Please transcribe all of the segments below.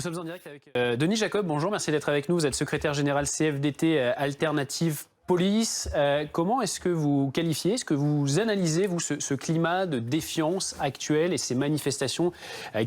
sommes en direct avec Denis Jacob. Bonjour, merci d'être avec nous. Vous êtes secrétaire général CFDT Alternative Police. Comment est-ce que vous qualifiez, est-ce que vous analysez, vous, ce climat de défiance actuel et ces manifestations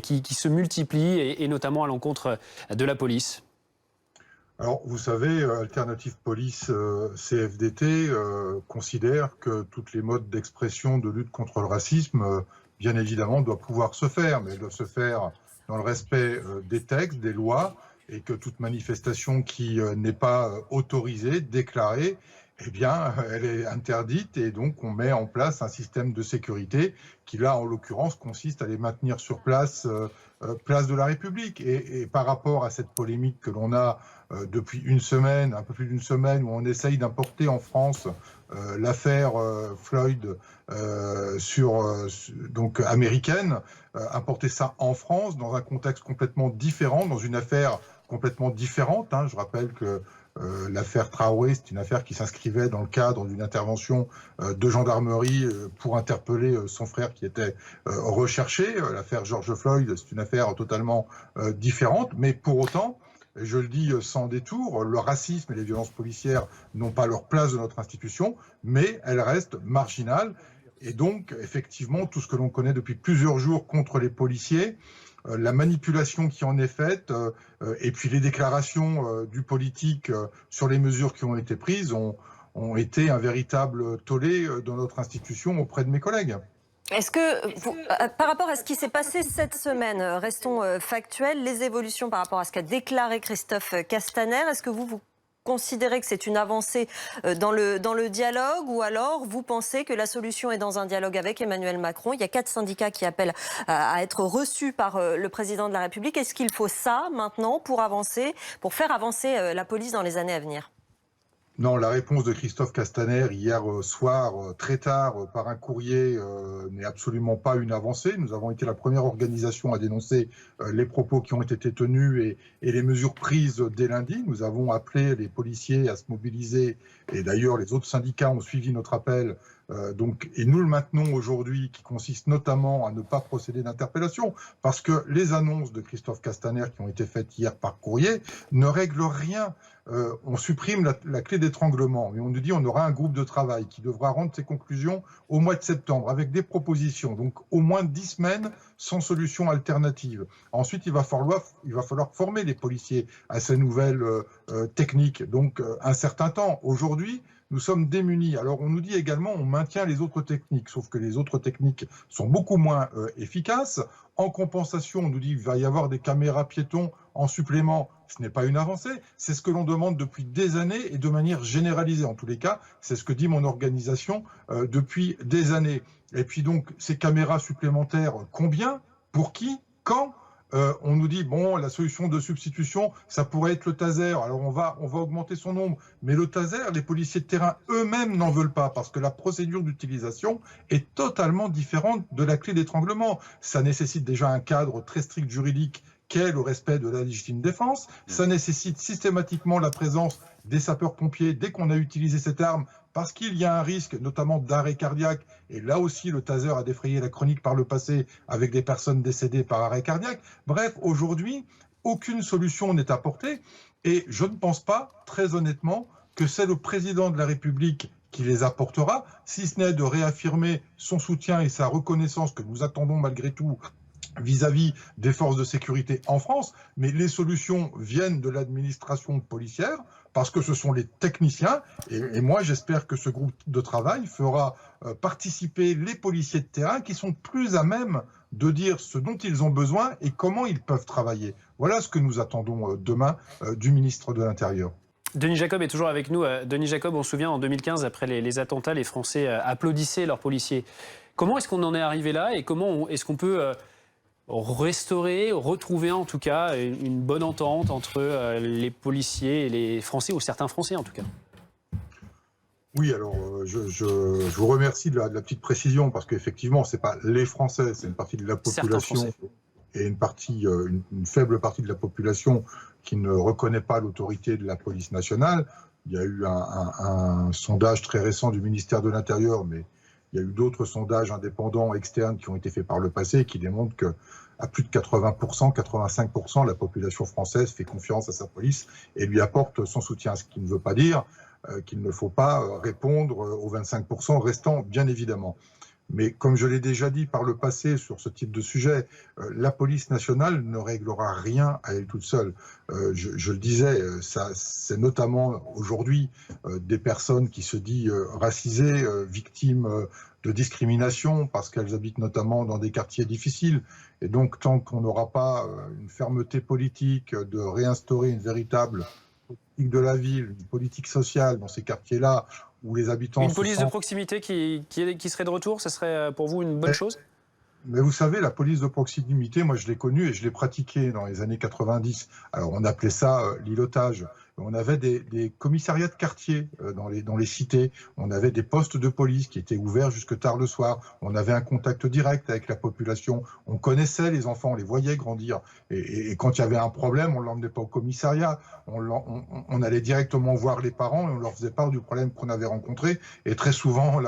qui se multiplient et notamment à l'encontre de la police ? Alors, vous savez, Alternative Police CFDT considère que toutes les modes d'expression de lutte contre le racisme, bien évidemment, doivent pouvoir se faire, mais elles doivent se faire dans le respect des textes, des lois, et que toute manifestation qui n'est pas autorisée, déclarée, eh bien, elle est interdite, et donc on met en place un système de sécurité qui, là, en l'occurrence, consiste à les maintenir sur place, place de la République. Et par rapport à cette polémique que l'on a depuis une semaine, un peu plus d'une semaine, où on essaye d'importer en France l'affaire Floyd donc américaine, importer ça en France dans un contexte complètement différent, dans une affaire complètement différente. Je rappelle que l'affaire Traoré, c'est une affaire qui s'inscrivait dans le cadre d'une intervention de gendarmerie pour interpeller son frère qui était recherché. L'affaire George Floyd, c'est une affaire totalement différente, mais pour autant, je le dis sans détour, le racisme et les violences policières n'ont pas leur place dans notre institution, mais elles restent marginales. Et donc, effectivement, tout ce que l'on connaît depuis plusieurs jours contre les policiers, la manipulation qui en est faite, et puis les déclarations du politique sur les mesures qui ont été prises ont été un véritable tollé dans notre institution auprès de mes collègues. Est-ce que, par rapport à ce qui s'est passé cette semaine, restons factuels, les évolutions par rapport à ce qu'a déclaré Christophe Castaner, est-ce que vous considérez que c'est une avancée dans le dialogue, ou alors vous pensez que la solution est dans un dialogue avec Emmanuel Macron? Il y a 4 syndicats qui appellent à être reçus par le président de la République. Est-ce qu'il faut ça maintenant pour faire avancer la police dans les années à venir? Non, la réponse de Christophe Castaner hier soir, très tard, par un courrier, n'est absolument pas une avancée. Nous avons été la première organisation à dénoncer les propos qui ont été tenus et les mesures prises dès lundi. Nous avons appelé les policiers à se mobiliser, et d'ailleurs les autres syndicats ont suivi notre appel. Et nous le maintenons aujourd'hui, qui consiste notamment à ne pas procéder d'interpellation, parce que les annonces de Christophe Castaner qui ont été faites hier par courrier ne règlent rien. On supprime la clé d'étranglement et on nous dit on aura un groupe de travail qui devra rendre ses conclusions au mois de septembre avec des propositions, donc au moins 10 semaines sans solution alternative. Ensuite, il va falloir former les policiers à ces nouvelles techniques, donc un certain temps. Aujourd'hui, nous sommes démunis. Alors on nous dit également on maintient les autres techniques, sauf que les autres techniques sont beaucoup moins efficaces. En compensation, on nous dit qu'il va y avoir des caméras piétons en supplément. Ce n'est pas une avancée, c'est ce que l'on demande depuis des années et de manière généralisée. En tous les cas, c'est ce que dit mon organisation depuis des années. Et puis donc, ces caméras supplémentaires, combien? Pour qui? Quand? On nous dit, bon, la solution de substitution, ça pourrait être le taser. Alors on va augmenter son nombre. Mais le taser, les policiers de terrain eux-mêmes n'en veulent pas parce que la procédure d'utilisation est totalement différente de la clé d'étranglement. Ça nécessite déjà un cadre très strict juridique qu'est le respect de la légitime défense. Ça nécessite systématiquement la présence des sapeurs-pompiers dès qu'on a utilisé cette arme, parce qu'il y a un risque notamment d'arrêt cardiaque. Et là aussi, le taser a défrayé la chronique par le passé avec des personnes décédées par arrêt cardiaque. Bref, aujourd'hui, aucune solution n'est apportée. Et je ne pense pas, très honnêtement, que c'est le président de la République qui les apportera, si ce n'est de réaffirmer son soutien et sa reconnaissance que nous attendons malgré tout vis-à-vis des forces de sécurité en France, mais les solutions viennent de l'administration policière parce que ce sont les techniciens et moi j'espère que ce groupe de travail fera participer les policiers de terrain qui sont plus à même de dire ce dont ils ont besoin et comment ils peuvent travailler. Voilà ce que nous attendons demain du ministre de l'Intérieur. Denis Jacob est toujours avec nous. Denis Jacob, on se souvient en 2015, après les attentats, les Français applaudissaient leurs policiers. Comment est-ce qu'on en est arrivé là et comment est-ce qu'on peut restaurer, retrouver en tout cas une bonne entente entre les policiers et les Français, ou certains Français en tout cas? Oui, alors je vous remercie de la petite précision, parce qu'effectivement, ce n'est pas les Français, c'est une partie de la population et une faible partie de la population qui ne reconnaît pas l'autorité de la police nationale. Il y a eu un sondage très récent du ministère de l'Intérieur, mais Il y a eu d'autres sondages indépendants externes qui ont été faits par le passé et qui démontrent que à plus de 80%, 85%, la population française fait confiance à sa police et lui apporte son soutien. Ce qui ne veut pas dire qu'il ne faut pas répondre aux 25% restants, bien évidemment. Mais comme je l'ai déjà dit par le passé sur ce type de sujet, la police nationale ne réglera rien à elle toute seule. Je le disais, c'est notamment aujourd'hui des personnes qui se disent racisées, victimes de discrimination parce qu'elles habitent notamment dans des quartiers difficiles. Et donc tant qu'on n'aura pas une fermeté politique de réinstaurer une véritable politique de la ville, une politique sociale dans ces quartiers-là, où les habitants... Une police de proximité qui serait de retour, ce serait pour vous une bonne chose ? Mais vous savez, la police de proximité, moi je l'ai connue et je l'ai pratiquée dans les années 90. Alors on appelait ça l'îlotage. On avait des commissariats de quartier dans les cités. On avait des postes de police qui étaient ouverts jusque tard le soir. On avait un contact direct avec la population. On connaissait les enfants, on les voyait grandir. Et quand il y avait un problème, on ne l'emmenait pas au commissariat. On allait directement voir les parents et on leur faisait part du problème qu'on avait rencontré. Et très souvent,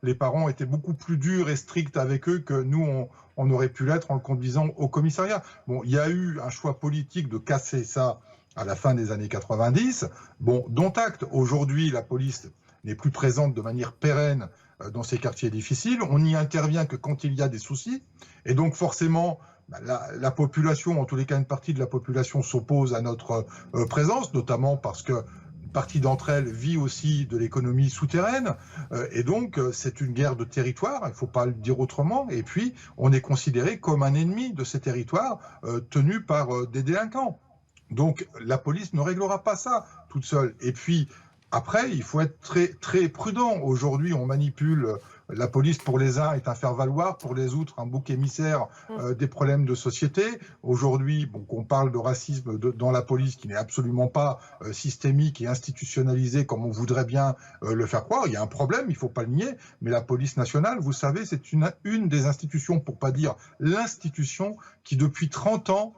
les parents étaient beaucoup plus durs et stricts avec eux que nous, on aurait pu l'être en le conduisant au commissariat. Bon, il y a eu un choix politique de casser ça à la fin des années 90. Bon, dont acte. Aujourd'hui, la police n'est plus présente de manière pérenne dans ces quartiers difficiles. On n'y intervient que quand il y a des soucis. Et donc, forcément, la population, en tous les cas, une partie de la population s'oppose à notre présence, notamment parce que une partie d'entre elles vit aussi de l'économie souterraine. Et donc, c'est une guerre de territoire, il ne faut pas le dire autrement. Et puis, on est considéré comme un ennemi de ces territoires tenu par des délinquants. Donc, la police ne réglera pas ça toute seule. Et puis, après, il faut être très, très prudent. Aujourd'hui, on manipule. La police, pour les uns, est un faire-valoir. Pour les autres, un bouc émissaire des problèmes de société. Aujourd'hui, on parle de racisme dans la police qui n'est absolument pas systémique et institutionnalisé comme on voudrait bien le faire croire. Il y a un problème, il ne faut pas le nier. Mais la police nationale, vous savez, c'est une des institutions, pour ne pas dire l'institution, qui depuis 30 ans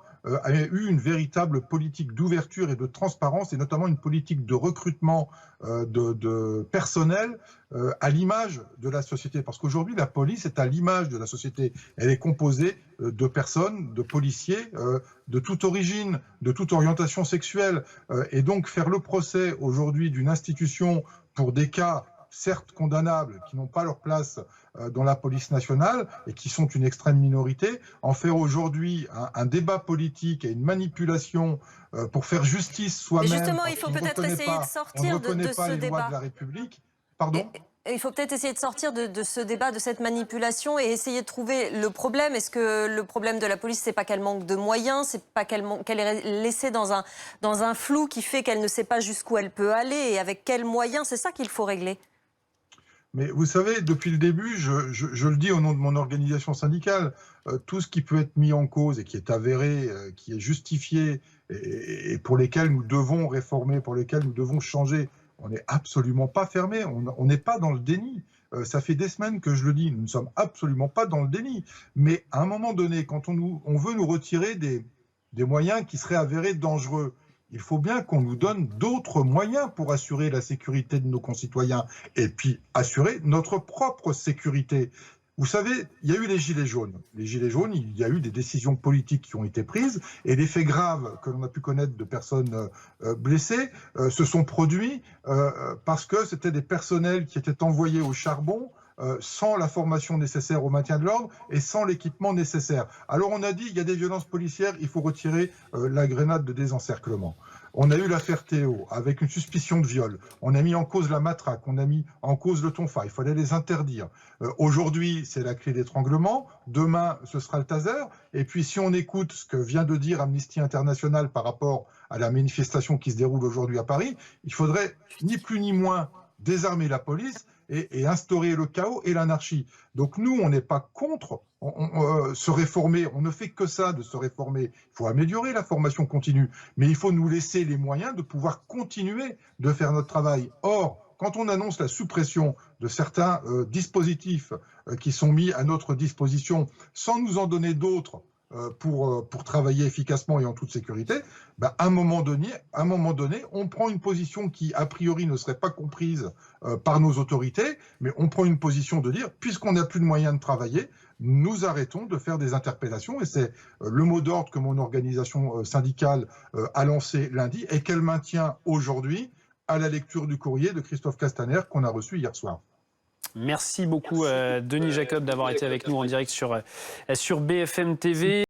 a eu une véritable politique d'ouverture et de transparence, et notamment une politique de recrutement de personnel à l'image de la société. Parce qu'aujourd'hui, la police est à l'image de la société. Elle est composée de personnes, de policiers, de toute origine, de toute orientation sexuelle. Et donc, faire le procès aujourd'hui d'une institution pour des cas certes condamnables, qui n'ont pas leur place dans la police nationale et qui sont une extrême minorité, en faire aujourd'hui un débat politique et une manipulation pour faire justice soi-même. Mais justement, il faut peut-être essayer de sortir de ce débat. De la République. Pardon ? Il faut peut-être essayer de sortir de ce débat, de cette manipulation et essayer de trouver le problème. Est-ce que le problème de la police, c'est pas qu'elle manque de moyens, c'est pas qu'elle est laissée dans un flou qui fait qu'elle ne sait pas jusqu'où elle peut aller et avec quels moyens? C'est ça qu'il faut régler. Mais vous savez, depuis le début, je le dis au nom de mon organisation syndicale, tout ce qui peut être mis en cause et qui est avéré, qui est justifié et pour lesquels nous devons réformer, pour lesquels nous devons changer, on n'est absolument pas fermé, on n'est pas dans le déni. Ça fait des semaines que je le dis, nous ne sommes absolument pas dans le déni. Mais à un moment donné, quand on veut nous retirer des moyens qui seraient avérés dangereux, il faut bien qu'on nous donne d'autres moyens pour assurer la sécurité de nos concitoyens et puis assurer notre propre sécurité. Vous savez, il y a eu les Gilets jaunes. Les Gilets jaunes, il y a eu des décisions politiques qui ont été prises et des faits graves que l'on a pu connaître de personnes blessées se sont produits parce que c'était des personnels qui étaient envoyés au charbon sans la formation nécessaire au maintien de l'ordre et sans l'équipement nécessaire. Alors on a dit, il y a des violences policières, il faut retirer la grenade de désencerclement. On a eu l'affaire Théo avec une suspicion de viol. On a mis en cause la matraque, on a mis en cause le tonfa. Il fallait les interdire. Aujourd'hui, c'est la clé d'étranglement. Demain, ce sera le taser. Et puis, si on écoute ce que vient de dire Amnesty International par rapport à la manifestation qui se déroule aujourd'hui à Paris, il faudrait ni plus ni moins désarmer la police et instaurer le chaos et l'anarchie. Donc nous, on n'est pas contre se réformer, on ne fait que ça de se réformer. Il faut améliorer la formation continue, mais il faut nous laisser les moyens de pouvoir continuer de faire notre travail. Or, quand on annonce la suppression de certains dispositifs qui sont mis à notre disposition sans nous en donner d'autres pour travailler efficacement et en toute sécurité, à un moment donné, on prend une position qui, a priori, ne serait pas comprise par nos autorités, mais on prend une position de dire, puisqu'on n'a plus de moyens de travailler, nous arrêtons de faire des interpellations. Et c'est le mot d'ordre que mon organisation syndicale a lancé lundi et qu'elle maintient aujourd'hui à la lecture du courrier de Christophe Castaner qu'on a reçu hier soir. Merci beaucoup, Denis Jacob, d'avoir été avec nous en direct sur BFM TV.